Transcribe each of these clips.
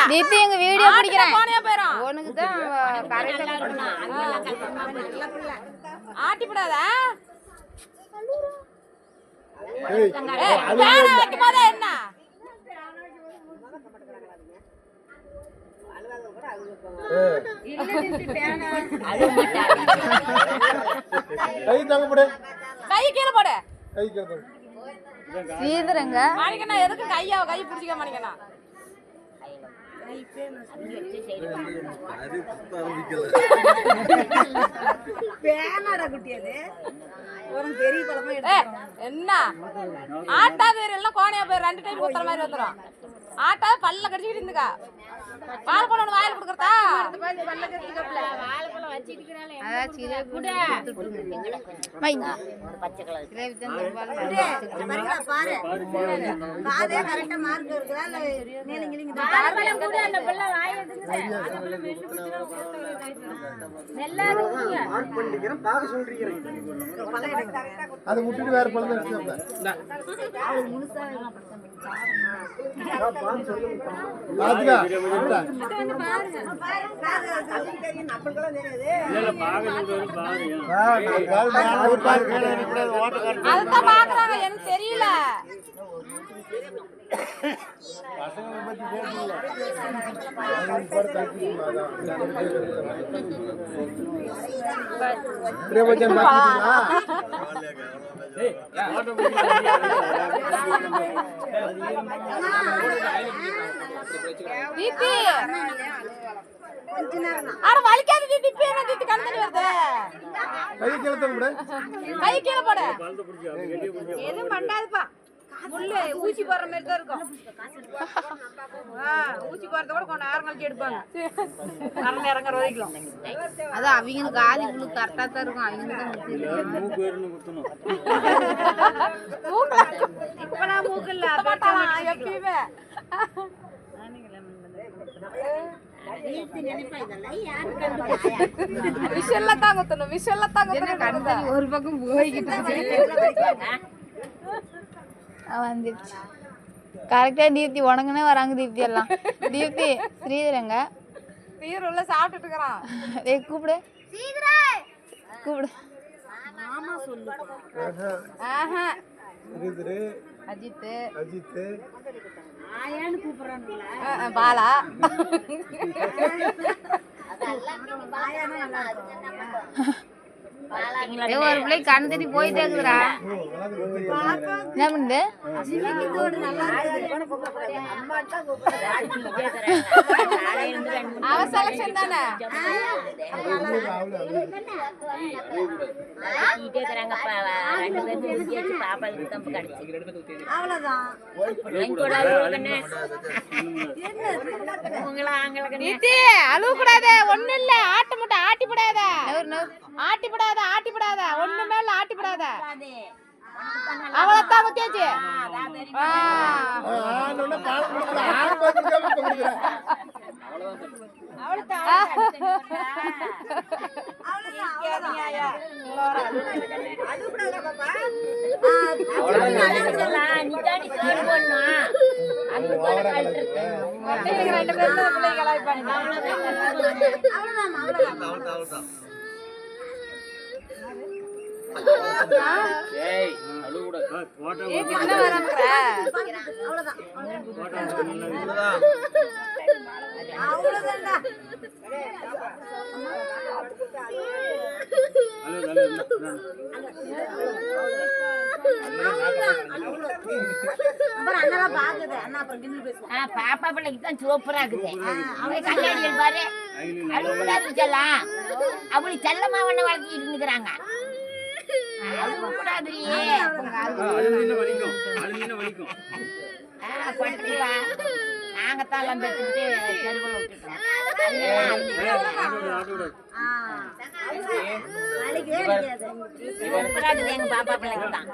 தீப்தி எங்க வீடியோ பிடிக்கிறேன். உனக்கு தான் ஆட்டி விடாதா என்ன கை கீழே போடு. ஸ்ரீதரங்க மணிக்கண்ணா எதுக்கு கையா கை பிடிச்சிக்க மணிக்கண்ணா என்ன ஆட்டாது எல்லாம் கோணையா போய் 2 டைம் குத்துற மாதிரி வந்துடும். ஆட்டா பல்ல கடிச்சிட்டு இருந்துக்கா வாழைப்பழம் ஒன்று வாயில் கொடுக்குறதா அது முட்டிட்டு வேற பழம் அதுதான் பாக்குறாங்க எனக்கு தெரியல. தீபி அட வலிக்காது தீபி என்ன தீபி கண்ணு வருது. கை கீழே போடு. எதுவும் பண்ணாதுப்பா. முள்ளு ஊசி போடுற மாதிரி தான் இருக்கும். ஊசி போறத கூட கொஞ்சம் நேரம் கழிச்சு எடுப்பாங்க. நேரம் இறங்குற வரைக்கும் அதான் அவங்களுக்கு ஆதி உங்களுக்கு கரெக்டா தான் இருக்கும். இப்பெல்லாம் மூக்கு இல்ல எப்பயுமே விஷல்ல தான் குத்தணும். விஷல்ல தான் குத்தணும். ஒரு பக்கம் போய்கிட்டு வந்துருச்சு கரெக்டா. தீப்தி உனக்குன்னே வராங்க தீப்தி எல்லாம். தீப்தி ஸ்ரீதரங்க பீர் உள்ள சாப்பிட்டுட்டு இருக்கிறான். கூப்பிடு கூப்பிடு. அஜித் பாலா ஒரு பிள்ளை கண் தட்டி போயிட்டே இருக்குதுடா. என்ன பண்ணுது? அவ செலக்ஷன் தானே. அழுவக்கூடாது. ஒண்ணு இல்ல. ஆட்ட மட்டும் ஆட்டிப்படாத. ஆட்டிப்படாத ஒண்ணு மேல ஆட்டிப்படாத. அவ்வளவுதான் முத்தியாச்சு. பாப்பா பிள்ளைக்கு தான் சூப்பரா இருக்குது. அவங்க கல்யாணிகள் பாரு அழுக்கூடாது செல்லாம். அப்படி செல்லமா ஒண்ணு வளர்த்திட்டு இருந்துக்கிறாங்க. அழுக்கூடாது. நாங்கத்தான் எல்லாம் பெற்றுட்டு தெருவில் விட்டுட்டோம். எங்க பாப்பா பிள்ளைக்கு தான்.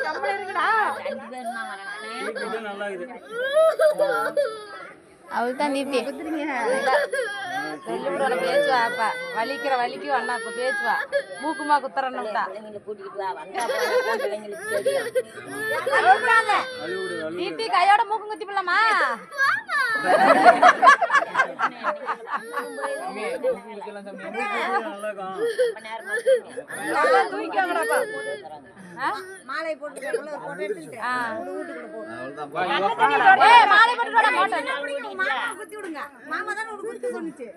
கம்பெனி வரீங்களா? 2 பேரும் தான் வரணும். நல்லா இருக்குது. அவள் தான் நீத்தி செல்லுபுரோட பேச்சுவா அப்ப வலிக்கிற வலிக்கு அண்ணா இப்ப பேச்சுவா மூக்குமா குத்துறன்னுட்டா பிள்ளைங்களை கூட்டிக்கிட்டு வா, வந்தா போனா பிள்ளைங்களுக்கு தெரியும். நீத்தி கையோட மூக்கு குத்தி போடலாமா? ரொம்ப நேரமா நல்லா தூக்கிக்கோங்கடாப்பா. மாலை போட்டு மாலை போட்டு குத்தி விடுங்க. மாமா தான் குத்தி சொன்னிச்சு.